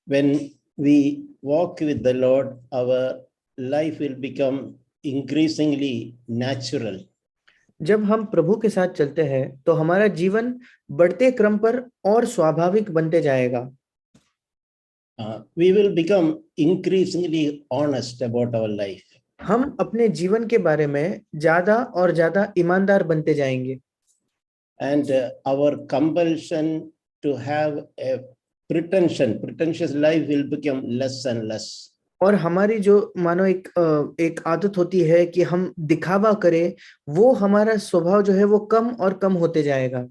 When we walk with the Lord, our life will become increasingly natural. जब हम प्रभु के साथ चलते हैं तो हमारा जीवन बढ़ते क्रम पर और स्वाभाविक बनते जाएगा. We will become increasingly honest about our life. हम अपने जीवन के बारे में ज्यादा और ज्यादा ईमानदार बनते जाएंगे. And our compulsion to have a pretentious life will become less and less. और हमारी जो मानो एक आदत होती है कि हम दिखावा करें, वो हमारा स्वभाव जो है वो कम और कम होते जाएगा.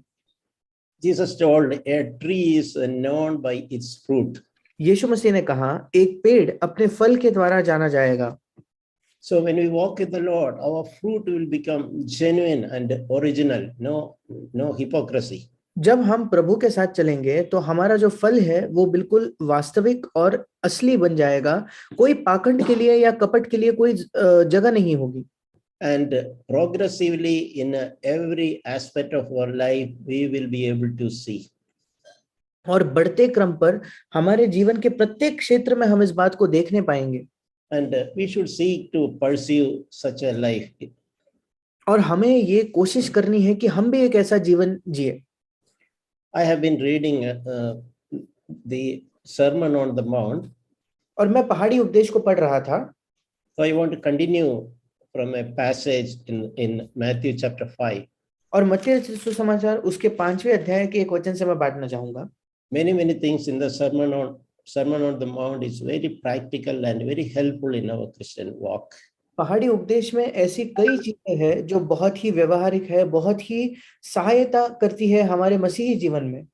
Jesus told, a tree is known by its fruit. यीशु मसीह ने कहा, एक पेड़ अपने फल के द्वारा जाना जाएगा. So when we walk with the Lord, our fruit will become genuine and original, no hypocrisy. जब हम प्रभु के साथ चलेंगे तो हमारा जो फल है वो बिल्कुल वास्तविक और असली बन जाएगा. कोई पाखंड के लिए या कपट के लिए कोई जगह नहीं होगी. And progressively in every aspect of our life, we will be able to see. और बढ़ते क्रम पर हमारे जीवन के प्रत्येक क्षेत्र में हम इस बात को देखने पाएंगे. And we should seek to pursue such a life. और हमें ये कोशिश करनी है कि हम भी एक ऐसा जीवन जिए. I have been reading the Sermon on the Mount. और मैं पहाड़ी उपदेश को पढ़ रहा था. So I want to continue from a passage in Matthew chapter 5. और मत्ती सुसमाचार उसके 5वें अध्याय के एक वचन से मैं बांटना चाहूंगा. Many things in the Sermon on the Mount is very practical and very helpful in our Christian walk. पहाड़ी उपदेश में ऐसी कई चीजें हैं जो बहुत ही व्यवहारिक है, बहुत ही सहायता करती है हमारे मसीही जीवन में.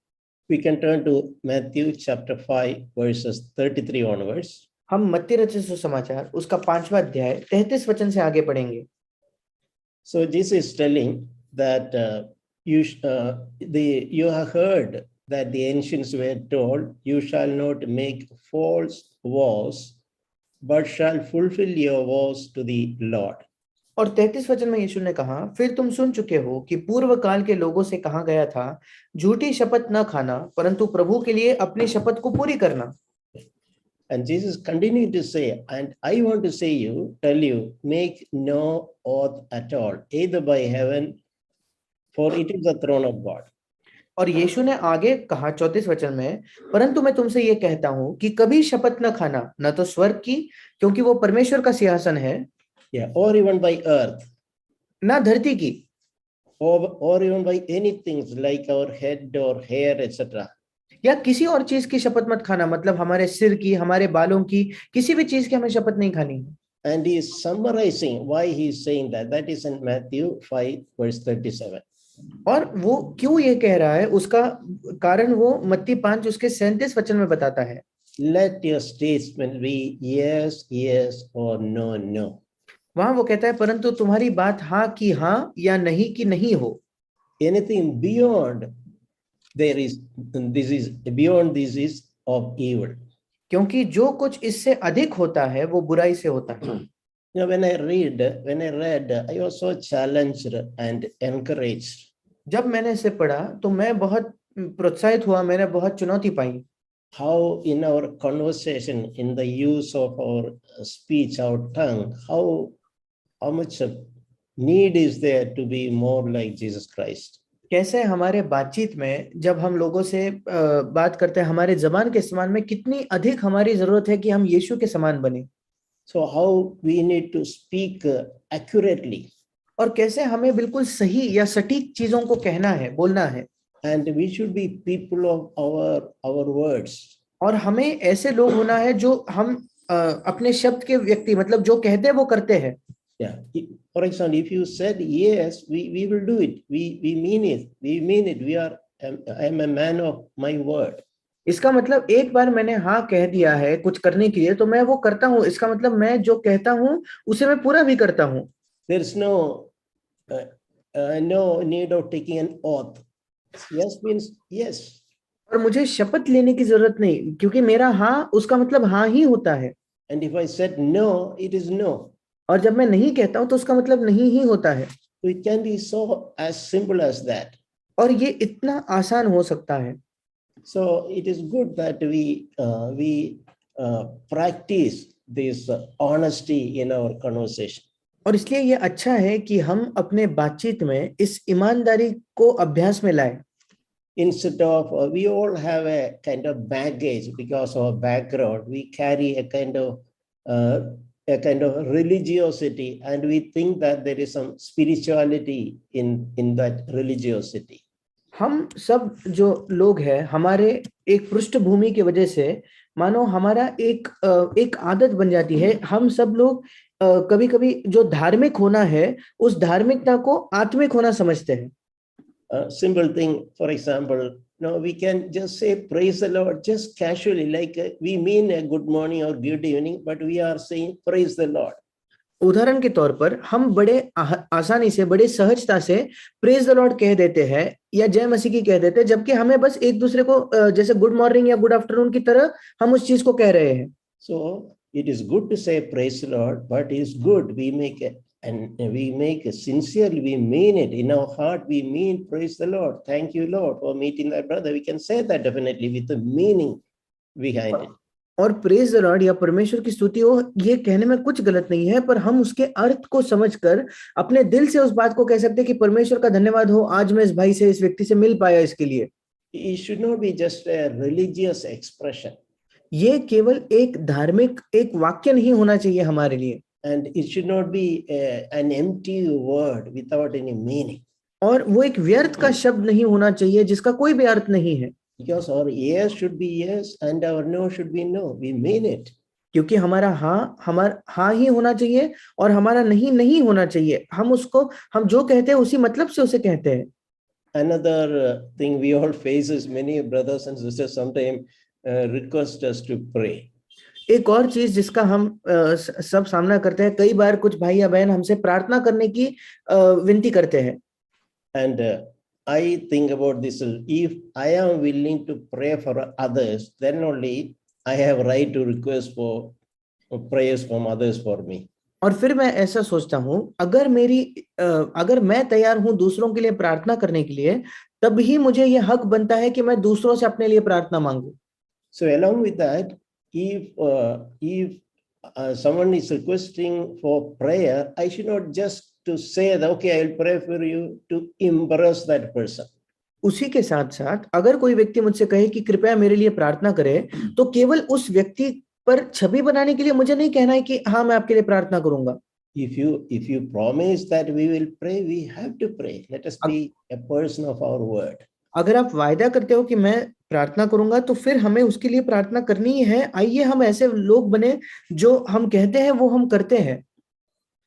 We can turn to Matthew chapter 5 verses 33 onwards. हम मत्ती रचित सुसमाचार उसका 5वां अध्याय 33 वचन से आगे पढ़ेंगे. So Jesus is telling that you have heard that the ancients were told, you shall not make false vows, but shall fulfill your vows to the Lord. और 33 वचन में यीशु ने कहा, फिर तुम सुन चुके हो कि पूर्व काल के लोगों से कहा गया था, झूठी शपथ न खाना, परंतु प्रभु के लिए अपनी शपथ को पूरी करना. And Jesus continued to say, and I want to tell you, make no oath at all, either by heaven, for it is the throne of God. और यीशु ने आगे कहा 34 वचन में, परंतु मैं तुमसे ये कहता हूं कि कभी शपथ न खाना, न तो स्वर्ग की, क्योंकि वो परमेश्वर का सिंहासन है, or even by earth, न धरती की, or even by anything like our head or hair, etc. या किसी और चीज की शपथ मत खाना, मतलब हमारे सिर की, हमारे बालों की, किसी भी चीज की हमें शपथ नहीं खानी है. And he is summarizing why he is saying that. That is in Matthew 5 verse 37. और वो क्यों ये कह रहा है, उसका कारण वो मत्ती 5 उसके 37 वचन में बताता है. Let your statement be yes, yes or no, no. वहां वो कहता है, परंतु तुम्हारी बात हाँ की हाँ या नहीं की नहीं हो. Anything beyond this is of evil. क्योंकि जो कुछ इससे अधिक होता है वो बुराई से होता है. When I read, I was so challenged and encouraged. जब मैंने इसे पढ़ा तो मैं बहुत प्रोत्साहित हुआ, मैंने बहुत चुनौती पाई. How in our conversation, in the use of our speech, our tongue, how much need is there to be more like Jesus Christ. कैसे हमारे बातचीत में जब हम लोगों से बात करते हैं, हमारे जबान के इस्तेमाल में कितनी अधिक हमारी जरूरत है कि हम यीशु के समान बने. So how we need to speak accurately. और कैसे हमें बिल्कुल सही या सटीक चीजों को कहना है, बोलना है. And we should be people of our words. और हमें ऐसे लोग होना है जो हम अपने शब्द के व्यक्ति, मतलब जो कहते हैं वो करते हैं. Yeah. For example, if you said yes, we will do it. We mean it. We mean it. I am a man of my word. इसका मतलब एक बार मैंने हाँ कह दिया है कुछ करने के लिए तो मैं वो करता हूँ. इसका मतलब मैं जो कहता हूँ उसे मैं पूरा भी करता हूँ. There is no need of taking an oath. Yes means yes. और मुझे शपथ लेने की जरूरत नहीं, क्योंकि मेरा हाँ उसका मतलब हाँ ही होता है. And if I said no, it is no. और जब मैं नहीं कहता हूँ तो उसका मतलब नहीं ही होता है. So it can be so as simple as that. और ये इतना आसान हो सकता है. So it is good that we practice this honesty in our conversation. और इसलिए ये अच्छा है कि हम अपने बातचीत में इस ईमानदारी को अभ्यास में लाएं। Instead of we all have a kind of baggage because of our background, we carry a kind of religiosity, and we think that there is some spirituality in that religiosity. हम सब जो लोग हैं हमारे एक पृष्ठभूमि की वजह से मानो हमारा एक आदत बन जाती है। हम सब लोग कभी कभी जो धार्मिक होना है उस धार्मिकता को आत्मिक होना समझते हैं। Simple thing, for example, no, we can just say praise the Lord just casually, like we mean a good morning or good evening, but we are saying praise the Lord. उदाहरण के तौर पर हम बड़े आसानी से बड़े सहजता से प्रेज द लॉर्ड कह देते हैं या जय मसीह की कह देते हैं, जबकि हमें बस एक दूसरे को जैसे गुड मॉर्निंग या गुड आफ्टरनून की तरह हम उस चीज को कह रहे हैं। So it is good to say praise the Lord, but it is good we make it sincerely, we mean it in our heart, we mean praise the Lord, thank you Lord for meeting thy brother. We can say that definitely with the meaning behind it. और praise the Lord या परमेश्वर की स्तुति हो ये कहने में कुछ गलत नहीं है, पर हम उसके अर्थ को समझकर अपने दिल से उस बात को कह सकते हैं कि परमेश्वर का धन्यवाद हो, आज मैं इस भाई से इस व्यक्ति से मिल पाया इसके लिए। It should not be just a religious expression. ये केवल एक धार्मिक एक वाक्य नहीं होना चाहिए हमारे लिए। And it should not be an empty word without any meaning. और वो एक व्यर्थ का शब्द नहीं होना चाहिए जिसका कोई भी अर्थ नहीं है। Because our yes should be yes and our no should be no. We mean it. क्योंकि हमारा हाँ ही होना चाहिए और हमारा नहीं होना चाहिए। हम जो कहते हैं उसी मतलब से उसे कहते हैं। Another thing we all face is many brothers and sisters sometimes request us to pray. एक और चीज जिसका हम सब सामना करते हैं, कई बार कुछ भाई या बहन हमसे प्रार्थना करने की विनती करते हैं। And I think about this. If I am willing to pray for others, then only I have right to request for prayers from others for me. और फिर मैं ऐसा सोचता हूँ, अगर मैं तैयार हूँ दूसरों के लिए प्रार्थना करने के लिए, तब ही मुझे ये हक बनता है कि मैं दूसरों से अपने लिए प्रार्थना मांगू। So along with that, if someone is requesting for prayer, I should not just to say that okay, I will pray for you to impress that person. उसी के साथ साथ अगर कोई व्यक्ति मुझसे कहे कि कृपया मेरे लिए प्रार्थना करे, तो केवल उस व्यक्ति पर छवि बनाने के लिए मुझे नहीं कहना है कि हाँ मैं आपके लिए प्रार्थना करूंगा। If you promise that we will pray, we have to pray. Let us be a person of our word. अगर आप वायदा करते हो कि मैं प्रार्थना करूंगा, तो फिर हमें उसके लिए प्रार्थना करनी ही है। आइए हम ऐसे लोग बने जो हम कहते हैं वो हम करते हैं।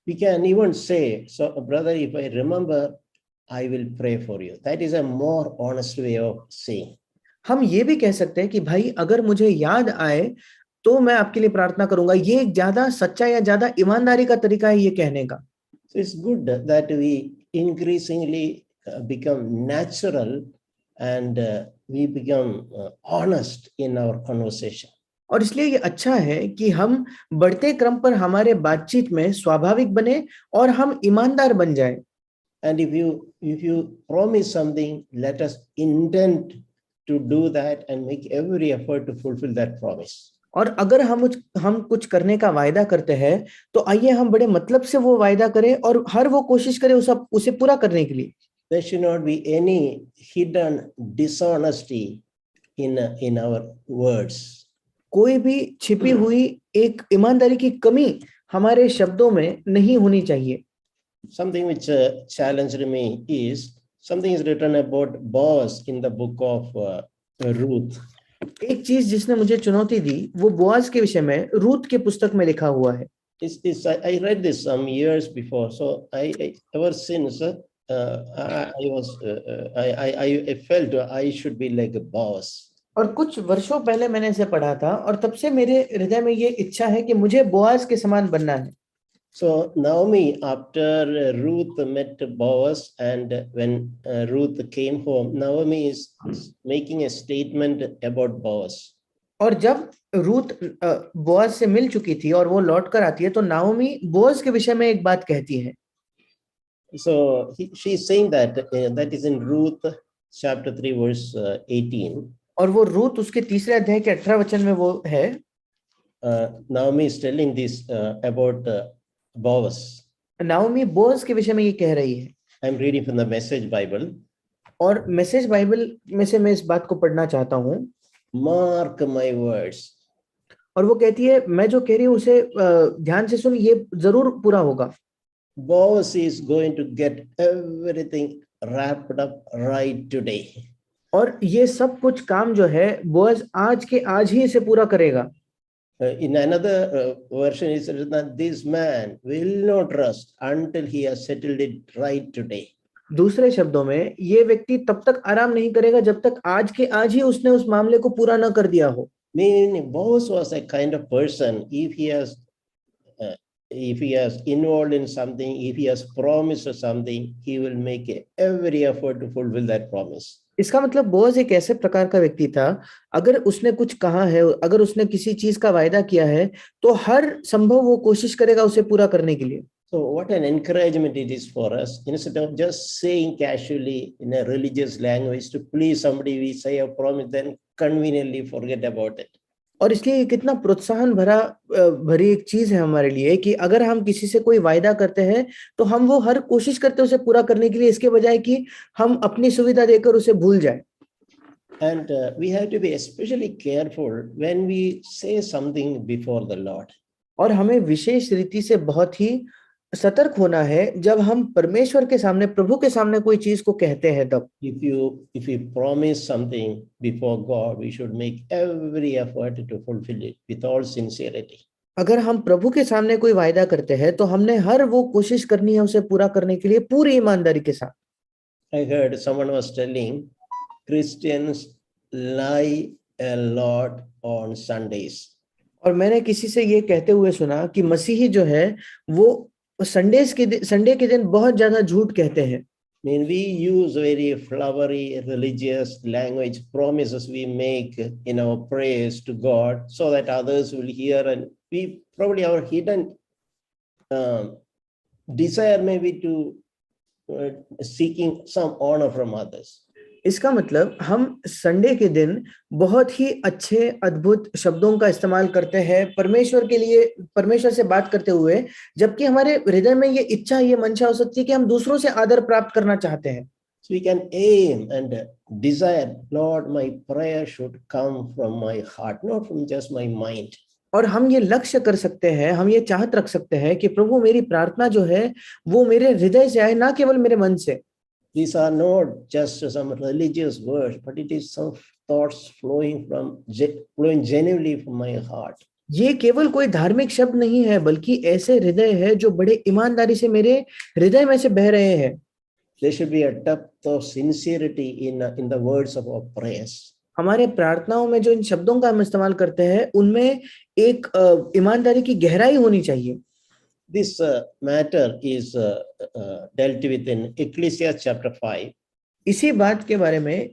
We can even say, so brother, if I remember, I will pray for you. That is a more honest way of saying. हम ये भी कह सकते हैं कि भाई अगर मुझे याद आए तो मैं आपके लिए प्रार्थना करूंगा। ये एक ज्यादा सच्चा या ज्यादा ईमानदारी का तरीका है ये कहने का। So it's good that we increasingly become natural and we become honest in our conversation. और इसलिए ये अच्छा है कि हम बढ़ते क्रम पर हमारे बातचीत में स्वाभाविक बने और हम ईमानदार बन जाएं। And if you promise something, let us intend to do that and make every effort to fulfill that promise. और अगर हम कुछ करने का वायदा करते हैं, तो आइए हम बड़े मतलब से वो वायदा करें और हर वो कोशिश करें उसे पूरा करने के लिए। There should not be any hidden dishonesty in our words. कोई भी छिपी हुई एक ईमानदारी की कमी हमारे शब्दों में नहीं होनी चाहिए। Something which challenged me is something is written about Boaz in the book of Ruth. एक चीज जिसने मुझे चुनौती दी वो बोआज के विषय में रूथ के पुस्तक में लिखा हुआ है। I read this some years before, so I ever since I felt I should be like Boaz. और कुछ वर्षों पहले मैंने इसे पढ़ा था और तब से मेरे हृदय में ये इच्छा है कि मुझे बोआज के समान बनना है। So Naomi, after Ruth met Boaz, and when Ruth came home, Naomi is making a statement about Boaz. और जब रूथ बोआज से मिल चुकी थी और वो लौट कर आती है, तो नाओमी बोआज के विषय में एक बात कहती है। So she is saying that is in Ruth chapter 3 verse 18. और वो रूत उसके 3 अध्याय के 18 वचन में वो है। Naomi is telling this about Boaz. Naomi Boaz के विषय में ये कह रही है। I'm reading from the Message Bible. और मैसेज बाइबल में से मैं इस बात को पढ़ना चाहता हूँ। Mark my words. और वो कहती है, मैं जो कह रही हूँ उसे ध्यान से सुन, ये जरूर पूरा होगा। Boaz is going to get everything wrapped up right today. और ये सब कुछ काम जो है बोअज आज के आज ही इसे पूरा करेगा। In another version, it says that this man will not rest until he has settled it right today. दूसरे शब्दों में ये व्यक्ति तब तक आराम नहीं करेगा जब तक आज के आज ही उसने उस मामले को पूरा न कर दिया हो। Meaning, Boaz was a kind of person, if he has involved in something, if he has promised something, he will make every effort to fulfill that promise. इसका मतलब बोअज एक ऐसे प्रकार का व्यक्ति था, अगर उसने कुछ कहा है, अगर उसने किसी चीज का वायदा किया है, तो हर संभव वो कोशिश करेगा उसे पूरा करने के लिए। So what an encouragement it is for us. Instead of just saying casually in a religious language to please somebody, we say a promise, then conveniently forget about it. और इसलिए ये कितना प्रोत्साहन भरी एक चीज है हमारे लिए कि अगर हम किसी से कोई वायदा करते हैं तो हम वो हर कोशिश करते हैं उसे पूरा करने के लिए, इसके बजाय कि हम अपनी सुविधा देकर उसे भूल जाए। And we have to be especially careful when we say something before the Lord. और हमें विशेष रीति से बहुत ही सतर्क होना है जब हम परमेश्वर के सामने, प्रभु के सामने कोई चीज को कहते हैं तब। If you promise something before God, we should make every effort to fulfill it with all sincerity. अगर हम प्रभु के सामने कोई वायदा करते हैं तो हमने हर वो कोशिश करनी है उसे पूरा करने के लिए पूरी ईमानदारी के साथ। I heard someone was telling Christians lie a lot on Sundays. और मैंने किसी से ये कहते हुए सुना कि मसीही जो है वो संडे के दिन बहुत ज्यादा झूठ कहते हैं। I mean, we use very flowery religious language, promises we make in our prayers to God so that others will hear, and we probably our hidden desire maybe to seeking some honor from others. इसका मतलब हम Sunday के दिन बहुत ही अच्छे अद्भुत शब्दों का इस्तेमाल करते हैं परमेश्वर के लिए, परमेश्वर से बात करते हुए, जबकि हमारे हृदय में ये इच्छा, ये मंशा हो सकती है कि हम दूसरों से आदर प्राप्त करना चाहते हैं। So we can aim and desire, Lord, my prayer should come from my heart, not from just my mind. और हम ये लक्ष्य कर सकते हैं, हम ये चाहत रख सकते हैं कि प्रभु मेरी प्रार्थना जो है वो मेरे हृदय से आए, ना केवल मेरे मन से। These are not just some religious words, but it is some thoughts flowing genuinely from my heart. ये केवल कोई धार्मिक शब्द नहीं है, बल्कि ऐसे हृदय है जो बड़े ईमानदारी से मेरे हृदय में से बह रहे हैं। There should be a depth of sincerity in the words of our prayers. हमारे प्रार्थनाओं में जो इन शब्दों का हम इस्तेमाल करते हैं उनमें एक ईमानदारी की गहराई होनी चाहिए। This matter is dealt with in Ecclesiastes chapter 5. इसी बात के बारे में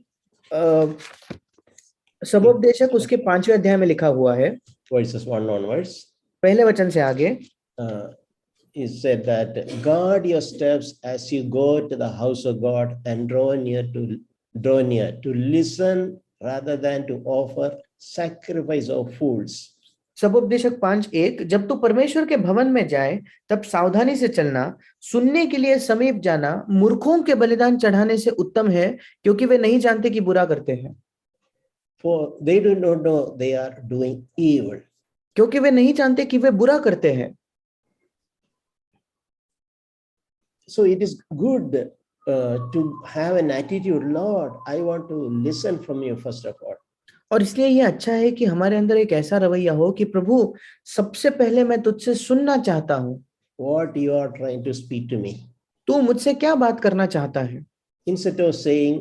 सबोपदेशक उसके 5वें अध्याय में लिखा हुआ है, verses 1 onwards. पहले वचन से आगे। It said that guard your steps as you go to the house of God and draw near to listen rather than to offer sacrifice of fools. सबोपदेशक 5:1, जब तू परमेश्वर के भवन में जाए तब सावधानी से चलना, सुनने के लिए समीप जाना मूर्खों के बलिदान चढ़ाने से उत्तम है, क्योंकि वे नहीं जानते कि बुरा करते हैं। For they do not know they are doing evil. क्योंकि वे नहीं जानते कि वे बुरा करते हैं। So it is good to have an attitude, Lord, I want to listen from you first of all. और इसलिए ये अच्छा है कि हमारे अंदर एक ऐसा रवैया हो कि प्रभु, सबसे पहले मैं तुझसे सुनना चाहता हूँ। What you are trying to speak to me. तू मुझसे क्या बात करना चाहता है। Instead of saying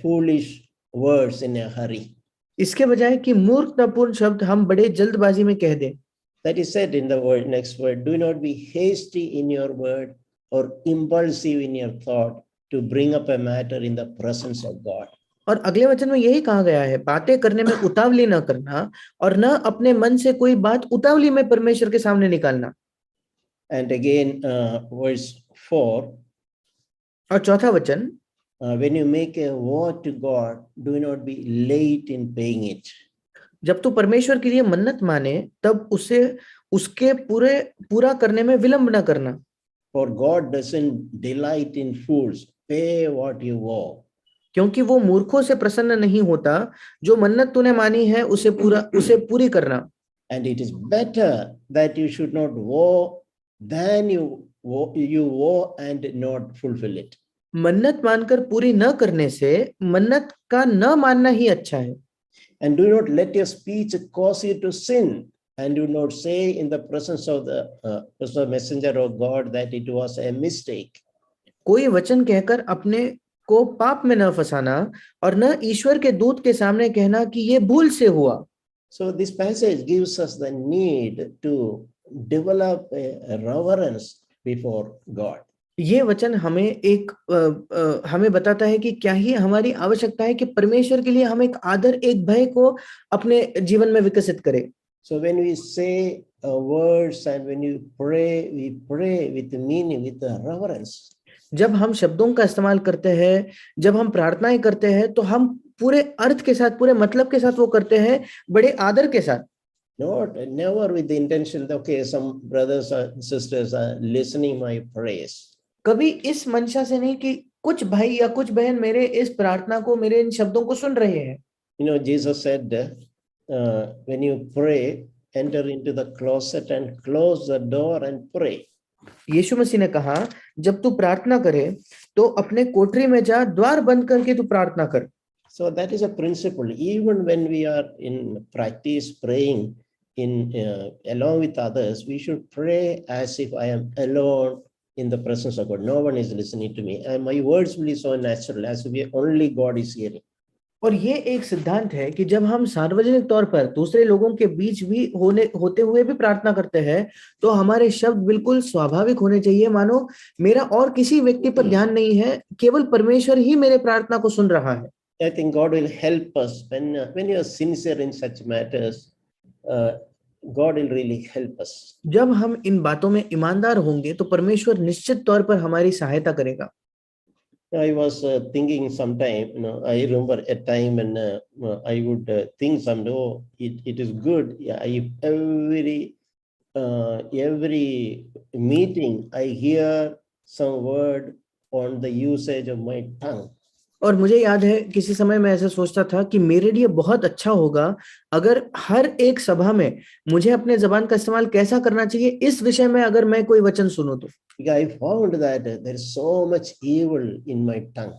foolish words in a hurry. इसके बजाय कि मूर्खतापूर्ण शब्द हम बड़े जल्दबाजी में कह दें। That is said in the next word, do not be hasty in your word or impulsive in your thought to bring up a matter in the presence of God. और अगले वचन में यही कहा गया है, बातें करने में उतावली न करना और न अपने मन से कोई बात उतावली में परमेश्वर के सामने निकालना। And again verse 4. और चौथा वचन, When you make a vow to God, do not be late in paying it. जब तू परमेश्वर के लिए मन्नत माने तब उसे उसके पूरा करने में विलंब न करना, For God doesn't delight in fools. Pay what you vow. क्योंकि वो मूर्खों से प्रसन्न नहीं होता, जो मन्नत तूने मानी है उसे पूरी करना। And it is better that you should not vow than you vow and not fulfill it. मन्नत मानकर पूरी न करने से मन्नत का न मानना ही अच्छा है। And do not let your speech cause you to sin. And do not say in the presence of the messenger of God that it was a mistake. कोई वचन कहकर अपने को पाप में न फंसाना और न ईश्वर के दूत के सामने कहना कि ये भूल से हुआ। So this passage gives us the need to develop a reverence before God. ये वचन हमें बताता है कि क्या ही हमारी आवश्यकता है कि परमेश्वर के लिए हम एक आदर, एक भय को अपने जीवन में विकसित करें। So when we say words and when you pray, we pray with meaning, with reverence. जब हम शब्दों का इस्तेमाल करते हैं, जब हम प्रार्थनाएं करते हैं, तो हम पूरे अर्थ के साथ, पूरे मतलब के साथ वो करते हैं, बड़े आदर के साथ। Never with the intention that okay, some brothers and sisters are listening my prayers. कभी इस मंशा से नहीं कि कुछ भाई या कुछ बहन मेरे इस प्रार्थना को, मेरे इन शब्दों को सुन रहे हैं। You know, Jesus said, when you pray, enter into the closet and close the door and pray. यीशु मसीह ने कहा, जब तू प्रार्थना करे तो अपने कोठरी में जा, द्वार बंद करके तू प्रार्थना कर। So that is a principle. Even when we are in practice praying along with others, we should pray as if I am alone in the presence of God. No one is listening to me, and my words will be so natural as if only God is hearing. और ये एक सिद्धांत है कि जब हम सार्वजनिक तौर पर दूसरे लोगों के बीच भी होते हुए भी प्रार्थना करते हैं, तो हमारे शब्द बिल्कुल स्वाभाविक होने चाहिए, मानो मेरा और किसी व्यक्ति पर ध्यान नहीं है, केवल परमेश्वर ही मेरे प्रार्थना को सुन रहा है। I think God will help us when you are sincere in such matters. God will really help us. जब हम इन बातों में ईमानदार होंगे तो परमेश्वर निश्चित तौर पर हमारी सहायता करेगा। I was thinking sometime, I remember a time when I would think someday, oh, it is good. Yeah, every meeting I hear some word on the usage of my tongue. और मुझे याद है किसी समय मैं ऐसा सोचता था कि मेरे लिए बहुत अच्छा होगा अगर हर एक सभा में मुझे अपने जबान का इस्तेमाल कैसा करना चाहिए इस विषय में अगर मैं कोई वचन सुनूं तो। I found that there is so much evil in my tongue.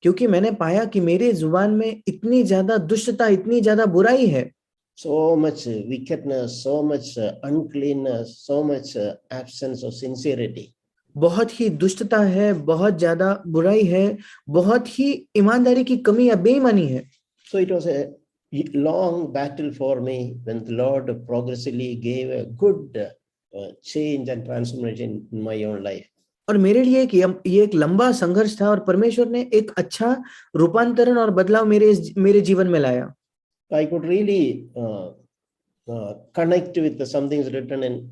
क्योंकि मैंने पाया कि मेरी जुबान में इतनी ज्यादा दुष्टता, इतनी ज्यादा बुराई है। So much wickedness, so much uncleanness, so much absence of sincerity. बहुत ही दुष्टता है, बहुत ज्यादा बुराई है, बहुत ही ईमानदारी की कमी या बेईमानी है। So it was a long battle for me when the Lord progressively gave a good change and transformation in my own life. और मेरे लिए ये एक लंबा संघर्ष था और परमेश्वर ने एक अच्छा रूपांतरण और बदलाव मेरे जीवन में लाया। I could really connect with some things written in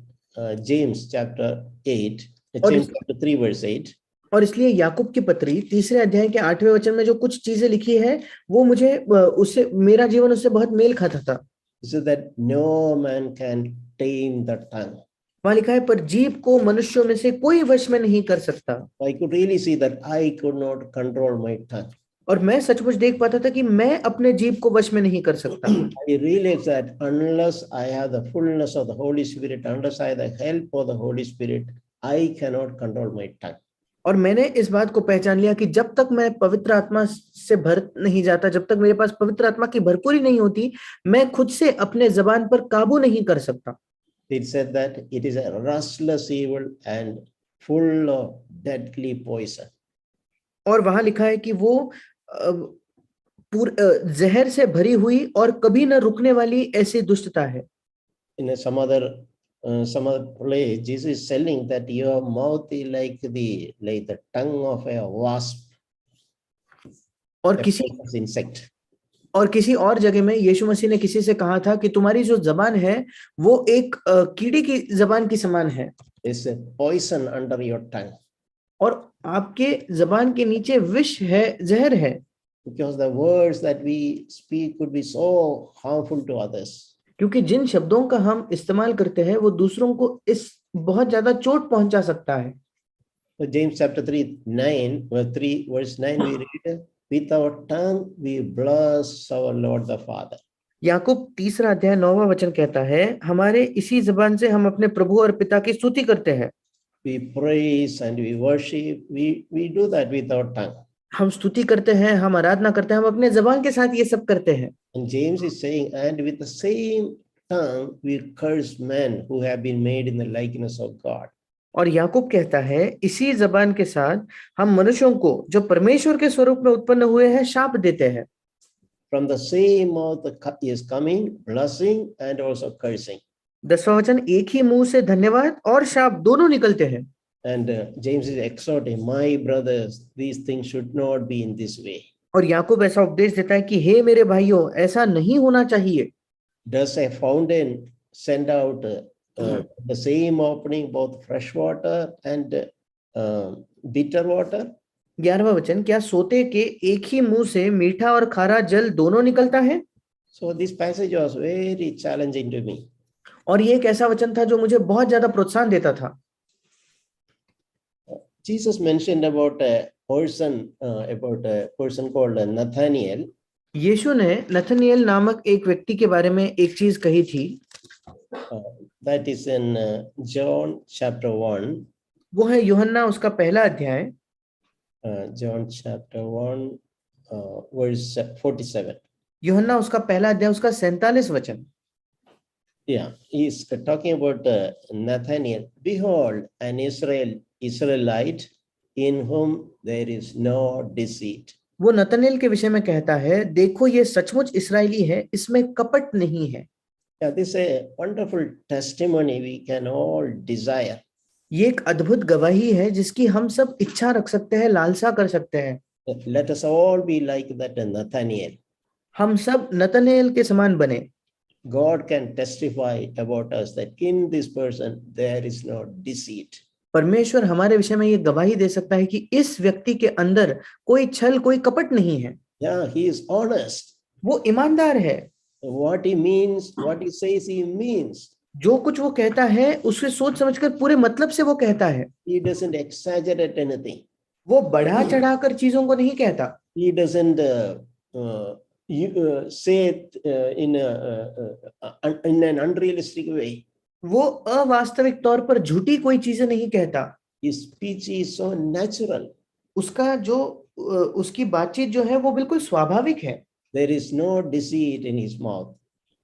James chapter 8. James chapter 3 verse 8. और इसलिए याकूब की पत्री 3 अध्याय के 8वें वचन में जो कुछ चीजें लिखी है वो मुझे उससे मेरा जीवन उससे बहुत मेल खाता था। So that no man can tame the tongue. वहां लिखा है, पर जीभ को मनुष्यों में से कोई वश में नहीं कर सकता। I could really see that I could not control my tongue. और मैं सचमुच देख पाता था कि मैं अपने जीभ को वश में नहीं कर सकता। I realized that unless I have the fullness of the Holy Spirit, unless I have the help of the Holy Spirit, I cannot control my tongue. और मैंने इस बात को पहचान लिया कि जब तक मैं पवित्र आत्मा से भर नहीं जाता, जब तक मेरे पास पवित्र आत्मा की भरपूरी नहीं होती, मैं खुद से अपने जबान पर काबू नहीं कर सकता। It said that it is a restless evil and full of deadly poison. और वहां लिखा है कि वो जहर से भरी हुई और कभी न रुकने वाली ऐसी दुष्टता है। In some other place, Jesus is telling that your mouth is like the tongue of a wasp. और किसी और जगह में यीशु मसीह ने किसी से कहा था कि तुम्हारी जो जबान है वो एक कीड़े की जबान की समान है। There's a poison under your tongue. और आपके जबान के नीचे विष है, जहर है, because the words that we speak could be so harmful to others. क्योंकि जिन शब्दों का हम इस्तेमाल करते हैं वो दूसरों को इस बहुत ज्यादा चोट पहुंचा सकता है। So James chapter 3, verse 9, we read, with our tongue we bless our Lord the Father. याकूब 3 अध्याय 9 वचन कहता है, हमारे इसी जबान से हम अपने प्रभु और पिता की स्तुति करते हैं। We praise and we worship. We do that with our tongue. हम स्तुति करते हैं, हम आराधना करते हैं, हम अपने जबान के साथ ये सब करते हैं। And James is saying, and with the same tongue we curse men who have been made in the likeness of God. और याकूब कहता है, इसी जबान के साथ हम मनुष्यों को जो परमेश्वर के स्वरूप में उत्पन्न हुए हैं शाप देते हैं। From the same mouth is coming blessing and also cursing. 10वां वचन, एक ही मुंह से धन्यवाद और शाप दोनों निकलते हैं। And James is exhorting, my brothers, these things should not be in this way. और याकूब ऐसा उपदेश देता है कि हे मेरे भाइयों, ऐसा नहीं होना चाहिए। Does a fountain send out the same opening both fresh water and bitter water? 11वां वचन, क्या सोते के एक ही मुंह से मीठा और खारा जल दोनों निकलता है? So this passage was very challenging to me. और ये एक ऐसा वचन था जो मुझे बहुत ज्यादा प्रोत्साहन देता था। Jesus mentioned about a person called Nathaniel. यीशु ने नथनिएल नामक एक व्यक्ति के बारे में एक चीज कही थी। That is in John chapter 1. वो है यूहन्ना उसका पहला अध्याय, John chapter 1, verse 47. यूहन्ना उसका पहला अध्याय उसका 47 वचन। Yeah, he's talking about Nathaniel. Behold, an Israelite in whom there is no deceit. वो नतनेल के विषय में कहता है, देखो ये सचमुच इस्राएली है, इसमें कपट नहीं है। Yeah, this is a wonderful testimony we can all desire. ये एक अद्भुत गवाही है जिसकी हम सब इच्छा रख सकते हैं, लालसा कर सकते हैं। Let us all be like that Nathaniel. हम सब नतनेल के समान बने। God can testify about us that in this person there is no deceit. परमेश्वर हमारे विषय में ये गवाही दे सकता है कि इस व्यक्ति के अंदर कोई छल, कोई कपट नहीं है। Yeah, he is honest. वो ईमानदार है। What he means, what he says, he means. जो कुछ वो कहता है उसे सोच समझकर पूरे मतलब से वो कहता है। He doesn't exaggerate anything. वो बढ़ा चढ़ाकर चीजों को नहीं कहता। He doesn't say it in an unrealistic way. वो अवास्तविक तौर पर झूठी कोई चीजें नहीं कहता। His speech is so natural. उसका जो उसकी बातचीत जो है वो बिल्कुल स्वाभाविक है। There is no deceit in his mouth.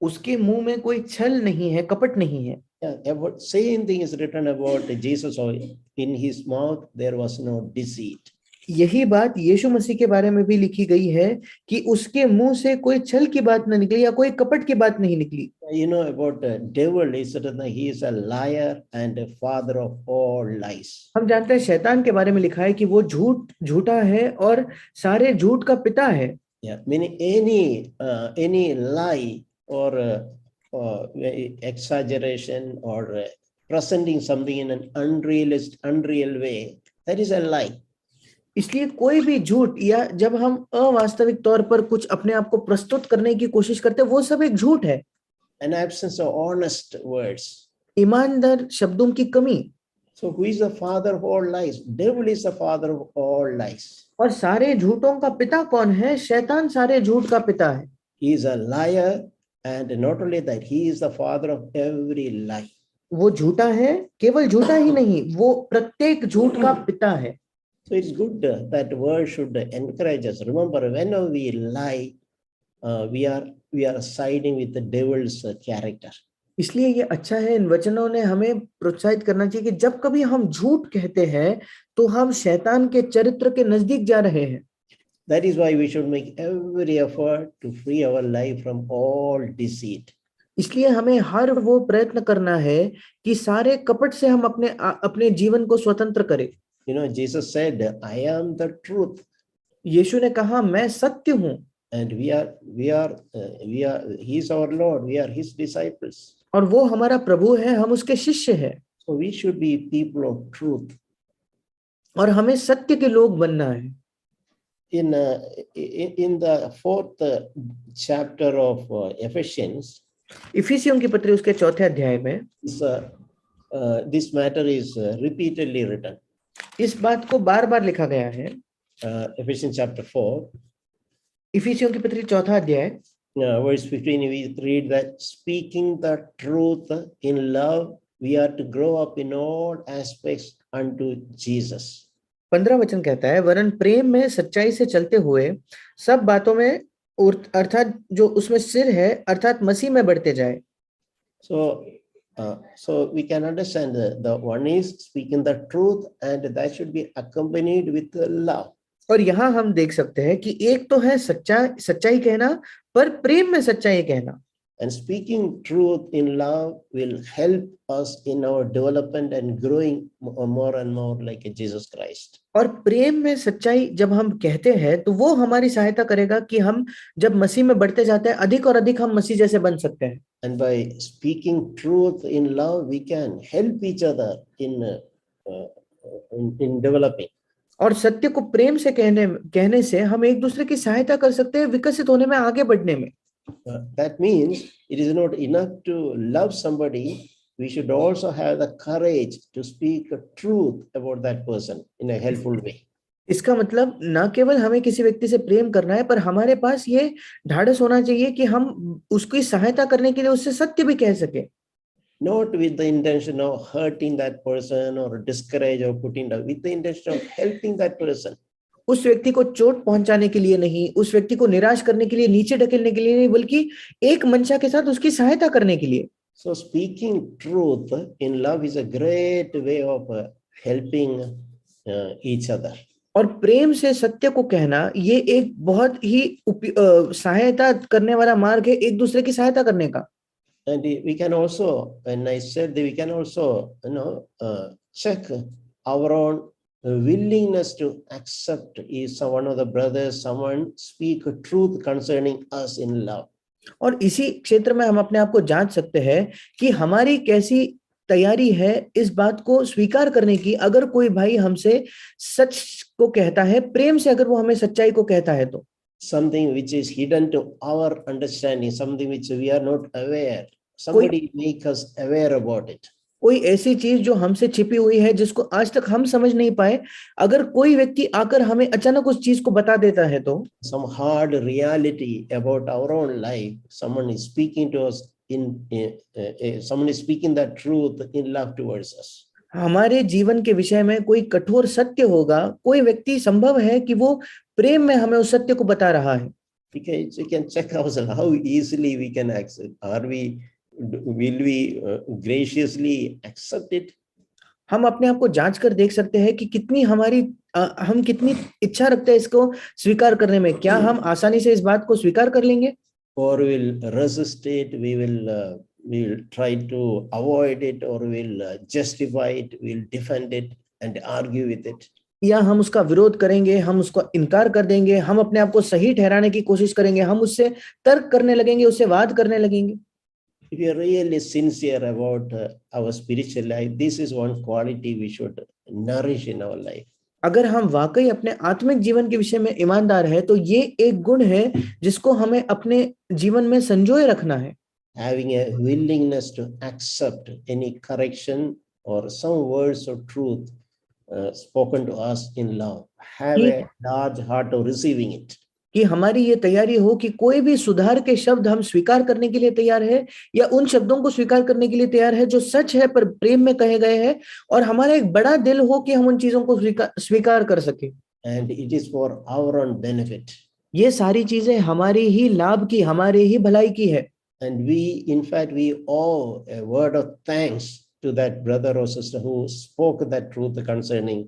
उसके मुंह में कोई छल नहीं है, कपट नहीं है। Yeah, about same thing is written about Jesus. In his mouth there was no deceit. यही बात यीशु मसीह के बारे में भी लिखी गई है कि उसके मुंह से कोई छल की बात न निकली या कोई कपट की बात नहीं निकली। You know about the devil, is written he is a liar and a father of all lies. हम जानते हैं शैतान के बारे में लिखा है कि वो झूठा है और सारे झूठ का पिता है। Yeah, meaning any lie or exaggeration or presenting something in an unreal way, that is a lie. इसलिए कोई भी झूठ या जब हम अवास्तविक तौर पर कुछ अपने आप को प्रस्तुत करने की कोशिश करते हैं वो सब एक झूठ है। An absence of honest words. ईमानदार शब्दों की कमी। So who is the father of all lies? Devil is the father of all lies. और सारे झूठों का पिता कौन है? शैतान सारे झूठ का पिता है। He is a liar, and not only that, he is the father of every lie. वो झूठा है, केवल झूठा ही नहीं, वो प्रत्येक झूठ का पिता है। So it's good that word should encourage us. Remember, whenever we lie, we are siding with the devil's character. इसलिए ये अच्छा है, इन वचनों ने हमें प्रोत्साहित करना चाहिए कि जब कभी हम झूठ कहते हैं तो हम शैतान के चरित्र के नजदीक जा रहे हैं। That is why we should make every effort to free our life from all deceit. इसलिए हमें हर वो प्रयत्न करना है कि सारे कपट से हम अपने जीवन को स्वतंत्र करें। You know, Jesus said, I am the truth. यीशु ने कहा, मैं सत्य हूँ। And he is our Lord. We are his disciples. और वो हमारा प्रभु है, हम उसके शिष्य हैं। So we should be people of truth. और हमें सत्य के लोग बनना है। In the fourth chapter of Ephesians, इफिसियों की पत्री उसके चौथे अध्याय में this matter is repeatedly written. इस बात को बार बार लिखा गया है। Ephesians chapter 4, इफिसियों की पत्री चौथा अध्याय verse 15, we read that speaking the truth in love, we are to grow up in all aspects unto Jesus. 15 वचन कहता है, वरन प्रेम में सच्चाई से चलते हुए सब बातों में अर्थात जो उसमें सिर है अर्थात मसीह में बढ़ते जाए। So we can understand the one is speaking the truth, and that should be accompanied with love. और यहाँ हम देख सकते हैं कि एक तो है सच्चाई कहना, पर प्रेम में सच्चाई कहना। And speaking truth in love will help us in our development and growing more and more like Jesus Christ. और प्रेम में सच्चाई जब हम कहते हैं तो वो हमारी सहायता करेगा कि हम जब मसीह में बढ़ते जाते हैं अधिक और अधिक हम मसीह जैसे बन सकते हैं। And by speaking truth in love, we can help each other in developing. और सत्य को प्रेम से कहने से हम एक दूसरे की सहायता कर सकते हैं विकसित होने में, आगे बढ़ने में। That means it is not enough to love somebody. We should also have the courage to speak truth about that person in a helpful way. इसका मतलब न केवल हमें किसी व्यक्ति से प्रेम करना है, पर हमारे पास ये ढाढ़स होना चाहिए कि हम उसकी सहायता करने के लिए उससे सत्य भी कह सके। Not with the intention of hurting that person or discourage or putting down, with the intention of helping that person. उस व्यक्ति को चोट पहुंचाने के लिए नहीं, उस व्यक्ति को निराश करने के लिए, नीचे ढकेलने के लिए नहीं, बल्कि एक मंशा के साथ उसकी सहायता करने के लिए। So speaking truth in love is a great way of helping each other. और प्रेम से सत्य को कहना ये एक बहुत ही सहायता करने वाला मार्ग है एक दूसरे की सहायता करने का। And we can also, when I said that, we can also check our own willingness to accept if one of the brothers, someone speak truth concerning us in love. और इसी क्षेत्र में हम अपने आप को जांच सकते हैं कि हमारी कैसी तैयारी है इस बात को स्वीकार करने की। अगर कोई भाई हमसे सच को कहता है, प्रेम से अगर वो हमें सच्चाई को कहता है, तो something which is hidden to our understanding, something which we are not aware, somebody make us aware about it. कोई ऐसी चीज जो हमसे छिपी हुई है जिसको आज तक हम समझ नहीं पाए, अगर कोई व्यक्ति आकर हमें अचानक उस चीज को बता देता है, तो some hard reality about our own life, someone is speaking to us someone is speaking the truth in love towards us. हमारे जीवन के विषय में कोई कठोर सत्य होगा, कोई व्यक्ति संभव है कि वो प्रेम में हमें उस सत्य को बता रहा है। We can check ourselves how easily we can accept. Will we graciously accept it? हम अपने आप को जांच कर देख सकते हैं कि कितनी हम कितनी इच्छा रखते हैं इसको स्वीकार करने में। क्या हम आसानी से इस बात को स्वीकार कर लेंगे? Or will resist it, we will try to avoid it, or will justify it, will defend it and argue with it. या हम उसका विरोध करेंगे, हम उसको इनकार कर देंगे, हम अपने आप को सही ठहराने की कोशिश करेंगे, हम उससे तर्क करने लगेंगे, उससे वाद करने लगेंगे। If you are really sincere about our spiritual life, this is one quality we should nourish in our life. अगर हम वाकई अपने आत्मिक जीवन के विषय में ईमानदार है, तो ये एक गुण है जिसको हमें अपने जीवन में संजोए रखना है। Having a willingness to accept any correction or some words of truth spoken to us in love. Have a large heart of receiving it. कि हमारी ये तैयारी हो कि कोई भी सुधार के शब्द हम स्वीकार करने के लिए तैयार है, या उन शब्दों को स्वीकार करने के लिए तैयार है जो सच है पर प्रेम में कहे गए हैं, और हमारा एक बड़ा दिल हो कि हम उन चीजों को स्वीकार कर सके। And it is for our own benefit. ये सारी चीजें हमारी ही लाभ की, हमारे ही भलाई की है। And in fact, we owe a word of thanks to that brother or sister who spoke that truth concerning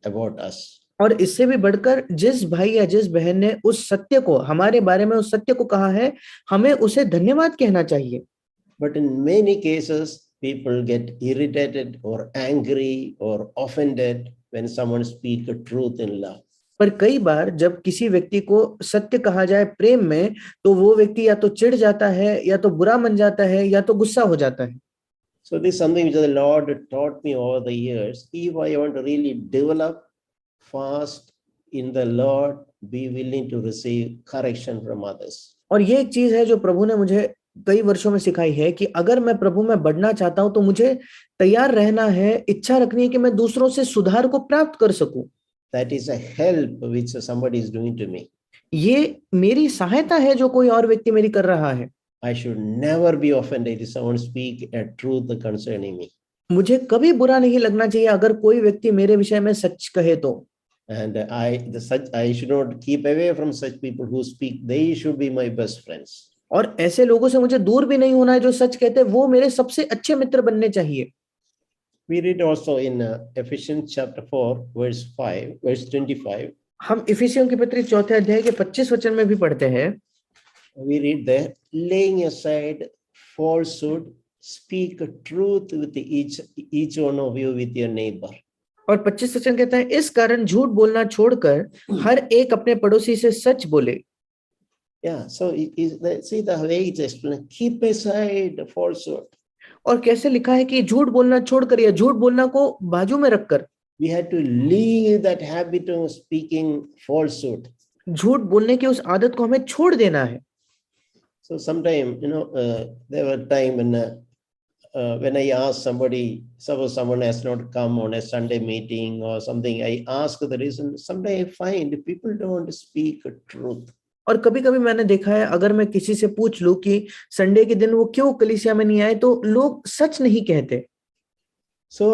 about us. और इससे भी बढ़कर जिस भाई या जिस बहन ने उस सत्य को हमारे बारे में उस सत्य को कहा है, हमें उसे धन्यवाद कहना चाहिए। But in many cases, people get irritated or angry or offended when someone speaks the truth in love. पर कई बार जब किसी व्यक्ति को सत्य कहा जाए प्रेम में, तो वो व्यक्ति या तो चिढ़ जाता है, या तो बुरा मन जाता है, या तो गुस्सा हो जाता है। So this is something which the Lord taught me over the years. If I want to really develop fast in the Lord, be willing to receive correction from others. और ये एक चीज है जो प्रभु ने मुझे कई वर्षों में सिखाई है कि अगर मैं प्रभु में बढ़ना चाहता हूं तो मुझे तैयार रहना है, इच्छा रखनी है कि मैं दूसरों से सुधार को प्राप्त कर सकूं। That is a help which somebody is doing to me. ये मेरी सहायता है जो कोई और व्यक्ति मेरी कर रहा है। I should never be offended if someone speak a truth concerning me. मुझे कभी बुरा नहीं लगना चाहिए अगर कोई व्यक्ति मेरे विषय में सच कहे तो। And I should not keep away from such people who speak. They should be my best friends. और ऐसे लोगों से मुझे दूर भी नहीं होना है जो सच कहते हैं, वो मेरे सबसे अच्छे मित्र बनने चाहिए। We read also in Ephesians chapter 4, verse 25. हम इफिसियों की पत्री 4 अध्याय के 25 वचन में भी पढ़ते हैं। We read there, laying aside falsehood, speak truth with each one of you with your neighbor. और 25 वचन कहता है, इस कारण झूठ बोलना छोड़कर हर एक अपने पड़ोसी से सच बोले। Yeah, so see the way it's explained. Keep aside falsehood. और कैसे लिखा है कि झूठ बोलना छोड़कर या झूठ बोलना को बाजू में रखकर। We had to leave that habit of speaking falsehood. झूठ बोलने की उस आदत को हमें छोड़ देना है। So sometime, there were time when I asked somebody, suppose someone has not come on a Sunday meeting or something, I ask the reason. Sometimes I find people don't speak truth. और कभी कभी मैंने देखा है, अगर मैं किसी से पूछ लूं कि संडे के दिन वो क्यों कलीसिया में नहीं आए, तो लोग सच नहीं कहते। So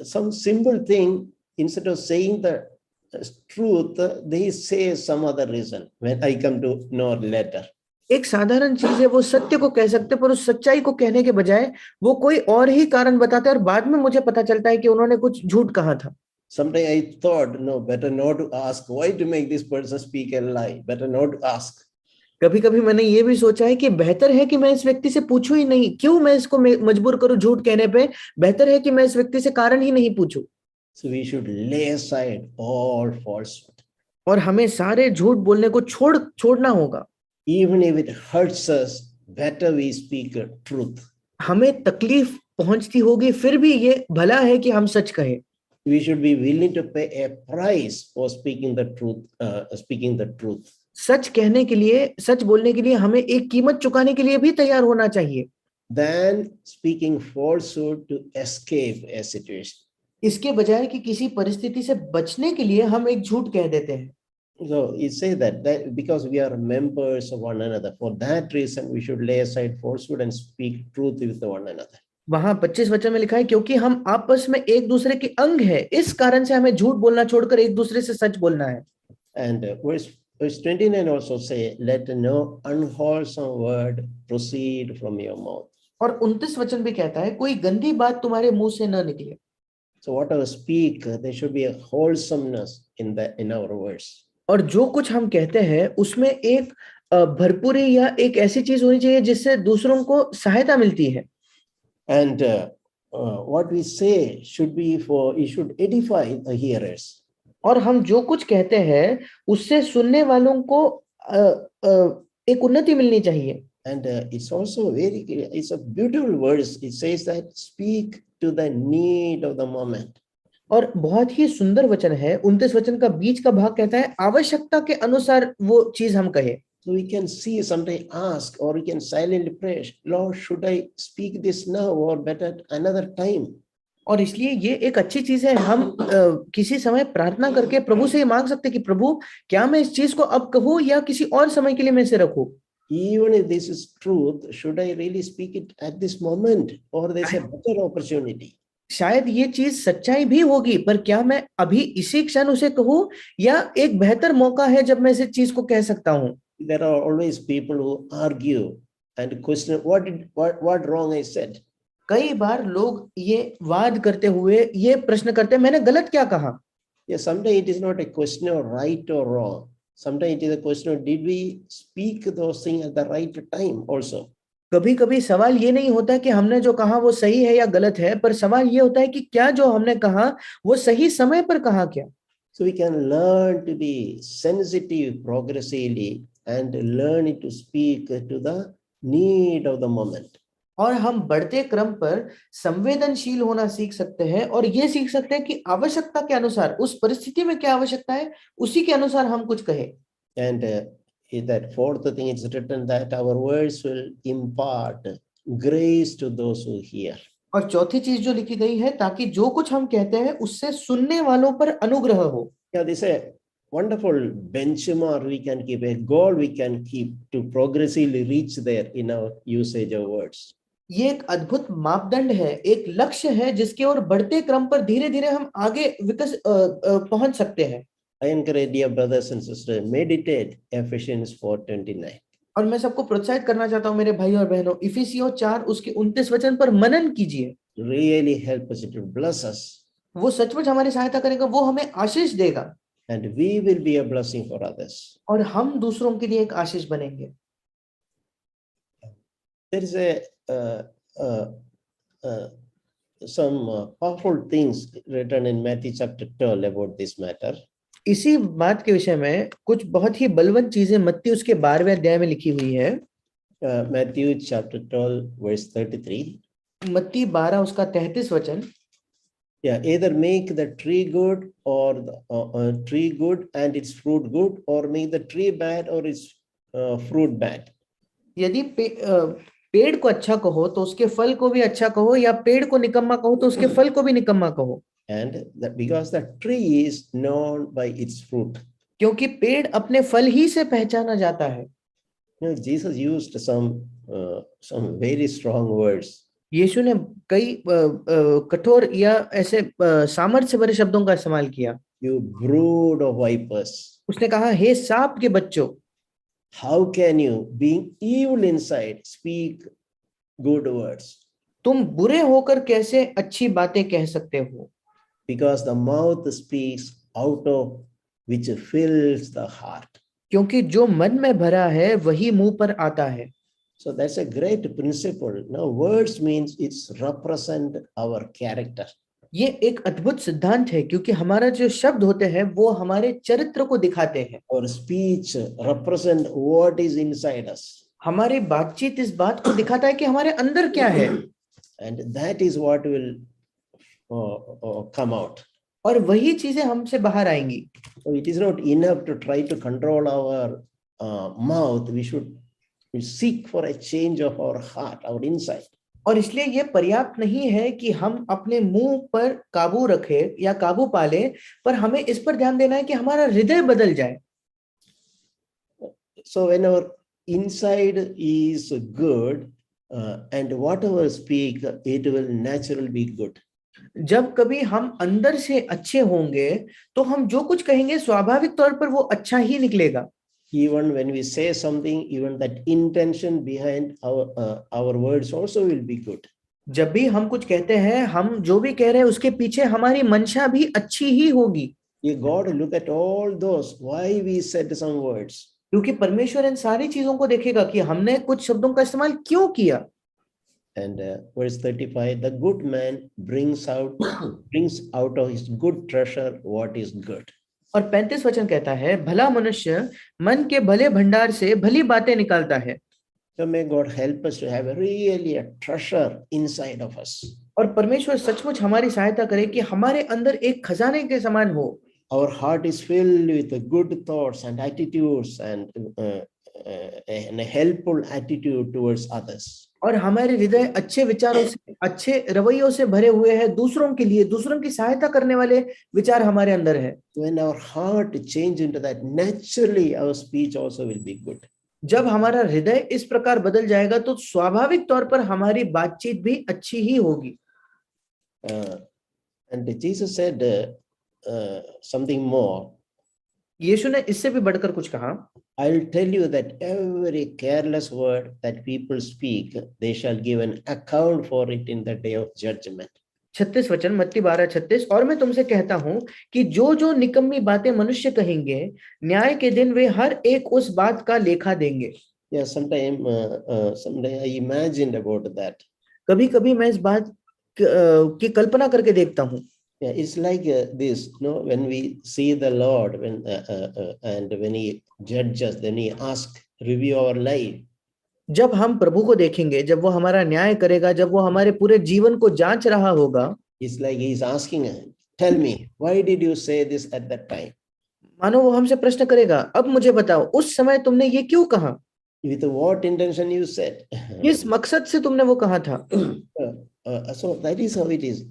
some simple thing, instead of saying the truth, they say some other reason when I come to know later. एक साधारण चीज है, वो सत्य को कह सकते पर उस सच्चाई को कहने के बजाय वो कोई और ही कारण बताते हैं और बाद में मुझे पता चलता है कि उन्होंने कुछ झूठ कहा था। Sometimes I thought, no, better not to ask. Why to make this person speak a lie? Better not to ask. कभी कभी मैंने ये भी सोचा है कि बेहतर है कि मैं इस व्यक्ति से पूछूं ही नहीं, क्यों मैं इसको मजबूर करूं झूठ कहने पे, बेहतर है कि मैं इस व्यक्ति से कारण ही नहीं पूछूं। So we should lay aside all falsehood. और हमें सारे झूठ बोलने को छोड़ना होगा। Even if it hurts us, better we speak truth. हमें तकलीफ पहुंचती होगी, फिर भी ये भला है कि हम सच कहें। We should be willing to pay a price for speaking the truth. सच कहने के लिए, सच बोलने के लिए हमें एक कीमत चुकाने के लिए भी तैयार होना चाहिए। Than speaking falsehood to escape a situation. इसके बजाय कि किसी परिस्थिति से बचने के लिए हम एक झूठ कह देते हैं। So it says that because we are members of one another, for that reason we should lay aside falsehood and speak truth with one another. वहां 25 वचन में लिखा है, क्योंकि हम आपस में एक दूसरे के अंग है, इस कारण से हमें झूठ बोलना छोड़कर एक दूसरे से सच बोलना है। And verse 29 also say, let no unwholesome word proceed from your mouth. और 29 वचन भी कहता है, कोई गंदी बात तुम्हारे मुंह से न निकले। So whatever speak, there should be a wholesomeness in our words. और जो कुछ हम कहते हैं उसमें एक भरपूरी या एक ऐसी चीज होनी चाहिए जिससे दूसरों को सहायता मिलती है। And what we say should be it should edify the hearers. और हम जो कुछ कहते हैं उससे सुनने वालों को एक उन्नति मिलनी चाहिए। And it's also it's a beautiful verse. It says that speak to the need of the moment. और बहुत ही सुंदर वचन है, 29 वचन का बीच का भाग कहता है, आवश्यकता के अनुसार वो चीज हम कहे। So we can see, sometimes ask, or we can silently pray, Lord, should I speak this now or better another time? और इसलिए ये एक अच्छी चीज है, हम किसी समय प्रार्थना करके प्रभु से ये मांग सकते हैं कि प्रभु क्या मैं इस चीज को अब कहूं या किसी और समय के लिए मैं इसे रखूं। Even if this is truth, should I really speak it at this moment or there's a better opportunity? शायद ये चीज सच्चाई भी होगी, पर क्या मैं अभी इसी क्षण उसे कहूं या एक बेहतर मौका है जब मैं इस चीज को कह सकता हूं। There are always people who argue and question what wrong I said. कई बार लोग ये वाद करते हुए ये प्रश्न करते हैं, मैंने गलत क्या कहा। Yes, sometimes it is not a question of right or wrong. Sometimes it is a question of did we speak those things at the right time also. कभी कभी सवाल ये नहीं होता कि हमने जो कहा वो सही है या गलत है, पर सवाल ये होता है कि क्या जो हमने कहा वो सही समय पर कहा क्या। So we can learn to be sensitive progressively and learn to speak to the need of the moment. और हम बढ़ते क्रम पर संवेदनशील होना सीख सकते हैं और ये सीख सकते हैं कि आवश्यकता के अनुसार उस परिस्थिति में क्या आवश्यकता है उसी के अनुसार हम कुछ कहें. And in that fourth thing, it's written that our words will impart grace to those who hear. और चौथी चीज जो लिखी गई है ताकि जो कुछ हम कहते हैं उससे सुनने वालों पर अनुग्रह हो. Yeah, this is a wonderful benchmark we can keep, a goal we can keep to progressively reach there in our usage of words. ये एक अद्भुत मापदंड है, एक लक्ष्य है जिसके ओर बढ़ते क्रम पर धीरे धीरे हम आगे पहुंच सकते हैं. I encourage dear brothers and sisters, meditate Ephesians 4:29. और मैं सबको प्रोत्साहित करना चाहता हूं मेरे भाई और बहनों, इफिसियों 4 उसके 29 वचन पर मनन कीजिए. Really help us, to bless us. वो सचमुच हमारी सहायता करेगा, वो हमें आशीष देगा. And we will be a blessing for others. और हम दूसरों के लिए एक आशीष बनेंगे. There is some powerful things written in Matthew chapter 12 about this matter. इसी बात के विषय में कुछ बहुत ही बलवंत चीजें मत्ती उसके 12वें अध्याय में लिखी हुई है. Matthew chapter 12 verse 33. मत्ती 12 उसका 33 वचन. Yeah, either make the tree good or the tree good and its fruit good, or make the tree bad or its fruit bad. यदि पेड़ को अच्छा कहो तो उसके फल को भी अच्छा कहो, या पेड़ को निकम्मा कहो तो उसके फल को भी निकम्मा कहो. And that because the tree is known by its fruit. क्योंकि पेड़ अपने फल ही से पहचाना जाता है. Jesus used some very strong words. यीशु ने कई कठोर या ऐसे सामर्थ्य भरे शब्दों का इस्तेमाल किया. You brood of vipers. उसने कहा, हे सांप के बच्चों, how can you, being evil inside, speak good words? तुम बुरे होकर कैसे अच्छी बातें कह सकते हो? Because the mouth speaks out of which fills the heart. क्योंकि जो मन में भरा है वही मुंह पर आता है. So that's a great principle. Now words means it's represent our character. ये एक अद्भुत सिद्धांत है क्योंकि हमारा जो शब्द होते हैं वो हमारे चरित्र को दिखाते हैं. Our speech represent what is inside us. हमारी बातचीत इस बात को दिखाता है कि हमारे अंदर क्या है. And that is what will come out. और वही चीजें हमसे बाहर आएंगी. So it is not enough to try to control our mouth. We should seek for a change of our heart, our inside. और इसलिए ये पर्याप्त नहीं है कि हम अपने मुंह पर काबू रखें या काबू पाले, पर हमें इस पर ध्यान देना है कि हमारा हृदय बदल जाए. So when our inside is good, and whatever speak, it will naturally be good. जब कभी हम अंदर से अच्छे होंगे तो हम जो कुछ कहेंगे स्वाभाविक तौर पर वो अच्छा ही निकलेगा. Even when we say something, even that intention behind our words also will be good. जब भी हम कुछ कहते हैं, हम जो भी कह रहे हैं उसके पीछे हमारी मंशा भी अच्छी ही होगी. You got to look at all those why we said some words. क्योंकि परमेश्वर इन सारी चीजों को देखेगा कि हमने कुछ शब्दों का इस्तेमाल क्यों किया. And verse 35, the good man brings out of his good treasure what is good. और 35 वचन कहता है, भला मनुष्य मन के भले भंडार से भली बातें निकालता है. So may God help us to have really a treasure inside of us. और परमेश्वर सचमुच हमारी सहायता करे कि हमारे अंदर एक खजाने के समान हो. Our heart is filled with good thoughts and attitudes and a helpful attitude towards others. और हमारे हृदय अच्छे विचारों से, अच्छे रवैयों से भरे हुए हैं दूसरों के लिए, दूसरों की सहायता करने वाले विचार हमारे अंदर है. When our heart change into that, naturally our speech also will be good. जब हमारा हृदय इस प्रकार बदल जाएगा तो स्वाभाविक तौर पर हमारी बातचीत भी अच्छी ही होगी. And Jesus said something more. यीशु ने इससे भी बढ़कर कुछ कहा. I'll tell you that every careless word that people speak, they shall give an account for it in the day of judgment. 36 वचन, मत्ती 12:36. और मैं तुमसे कहता हूं कि जो जो निकम्मी बातें मनुष्य कहेंगे, न्याय के दिन वे हर एक उस बात का लेखा देंगे. Yeah, someday I imagined about that. कभी-कभी मैं इस बात की कल्पना करके देखता हूं. Yeah, it's like this, when we see the Lord, and when He judges, then He asks, review our life. जब हम प्रभु को देखेंगे, जब वो हमारा न्याय करेगा, जब वो हमारे पूरे जीवन को जांच रहा होगा, it's like he's asking, tell me, why did you say this at that time? मानो वो हमसे प्रश्न करेगा, अब मुझे बताओ उस समय तुमने ये क्यों कहा, With what intention you said? किस मकसद से तुमने वो कहा था। So that is how it is.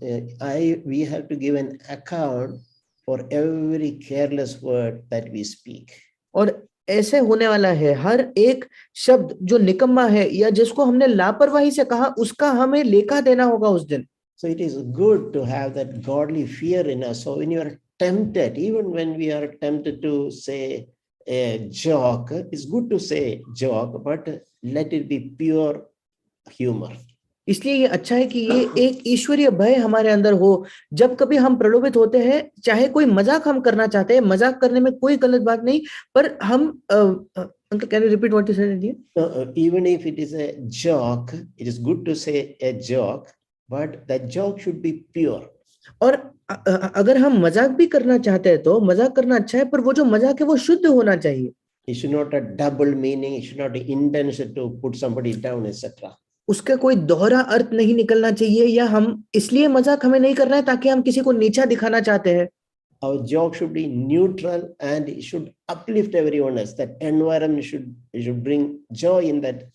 We have to give an account for every careless word that we speak. और ऐसे होने वाला है, हर एक शब्द जो निकम्मा है या जिसको हमने लापरवाही से कहा, उसका हमें लेखा देना होगा उस दिन। So it is good to have that godly fear in us. So when you are tempted, even when we are tempted to say a joke, it's good to say joke, but let it be pure humor. इसलिए ये अच्छा है कि ये एक ईश्वरीय भय हमारे अंदर हो। जब कभी हम प्रलोभित होते हैं, चाहे कोई मजाक हम करना चाहते हैं, मजाक करने में कोई गलत बात नहीं, पर हम uncle can you repeat what you said? Even if it is a joke, it is good to say a joke, but that joke should be pure. और अगर हम मजाक भी करना चाहते हैं तो मजाक करना अच्छा है, पर वो जो मजाक है वो शुद्ध होना चाहिए। It should not have double meaning. It should not be intention to put somebody down, etc. उसका कोई दोहरा अर्थ नहीं निकलना चाहिए, या हम इसलिए मजाक हमें नहीं करना है ताकि हम किसी को नीचा दिखाना चाहते हैं। Our joke should be neutral and it should uplift everyone else. That environment should bring joy in that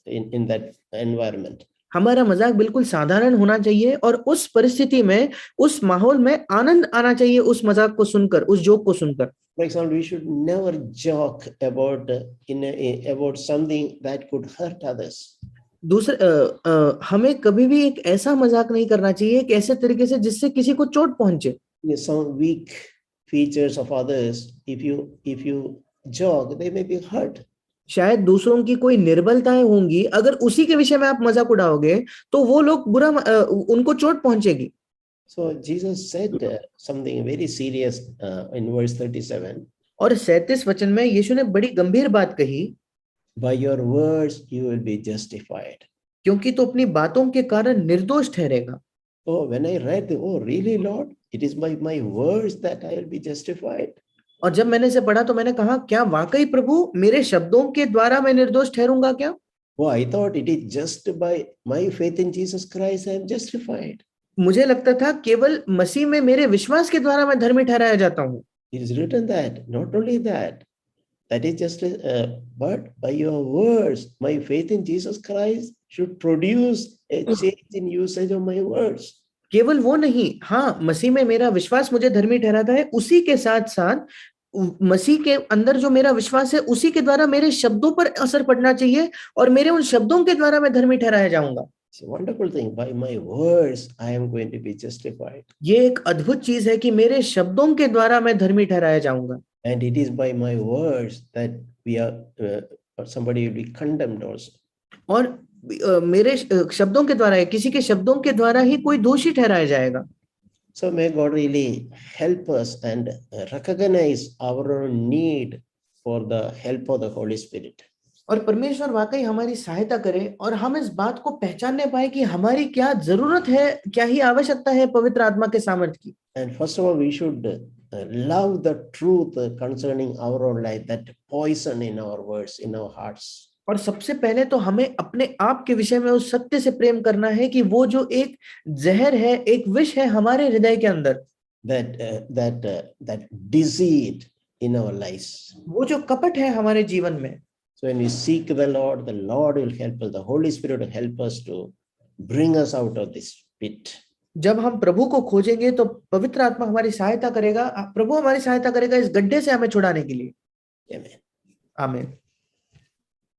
in that environment. हमारा मजाक बिल्कुल साधारण होना चाहिए और उस परिस्थिति में, उस माहौल में आनंद आना चाहिए उस मजाक को सुनकर, उस जोक को सुनकर। For example, we should never joke about about something that could hurt others. हमें कभी भी एक ऐसा मजाक नहीं करना चाहिए, एक ऐसे तरीके से जिससे किसी को चोट पहुंचे। Some weak features of others, if you joke, they may be hurt. शायद दूसरों की कोई निर्बलताएं होंगी, अगर उसी के विषय में आप मजाक उड़ाओगे तो वो लोग उनको चोट पहुंचेगी। So Jesus said something very serious in verse 37. और 37 वचन में यीशु ने बड़ी गंभीर बात कही, By your words you will be justified. क्योंकि तो अपनी बातों के कारण निर्दोष ठहरेगा। Oh, when I read, oh really Lord, it is by my words that I will be justified. और जब मैंने इसे पढ़ा तो मैंने कहा, क्या वाकई प्रभु मेरे शब्दों के द्वारा मैं निर्दोष ठहरूंगा क्या? Oh, I thought it is just by my faith in Jesus Christ I am justified. मुझे लगता था केवल मसीह में मेरे विश्वास के द्वारा मैं धर्मी ठहराया जाता हूँ। It is written that, not only that is just, but by your words, my faith in Jesus Christ should produce a change in usage of my words. केवल वो नहीं, हाँ, मसीह में मेरा विश्वास मुझे धर्मी ठहराता है, उसी के साथ साथ मसीह के अंदर जो मेरा विश्वास है उसी के द्वारा मेरे शब्दों पर असर पड़ना चाहिए और मेरे उन शब्दों के द्वारा मैं धर्मी ठहराया जाऊंगा। It's a wonderful thing. By my words, I am going to be justified. ये एक अद्भुत चीज है कि मेरे शब्दों के द्वारा मैं धर्मी ठहराया जाऊंगा। And it is by my words that we are, or somebody will be condemned also. और मेरे शब्दों के द्वारा, किसी के शब्दों के द्वारा ही कोई दोषी ठहराया जाएगा। So may God really help us and recognize our own need for the help of the Holy Spirit. और परमेश्वर वाकई हमारी सहायता करे और हम इस बात को पहचानने पाए कि हमारी क्या जरूरत है, क्या ही आवश्यकता है पवित्र आत्मा के सामर्थ्य की। And first of all, we should love the truth concerning our own life, that poison in our words, in our hearts. और सबसे पहले तो हमें अपने आप के विषय में उस सत्य से प्रेम करना है कि वो जो एक जहर है, एक विष है हमारे हृदय के अंदर, that deceit in our lives. वो जो कपट है हमारे जीवन में। So when we seek the Lord will help us. The Holy Spirit will help us to bring us out of this pit. जब हम प्रभु को खोजेंगे तो पवित्र आत्मा हमारी सहायता करेगा, प्रभु हमारी सहायता करेगा इस गड्ढे से हमें छुड़ाने के लिए। Amen. आमीन।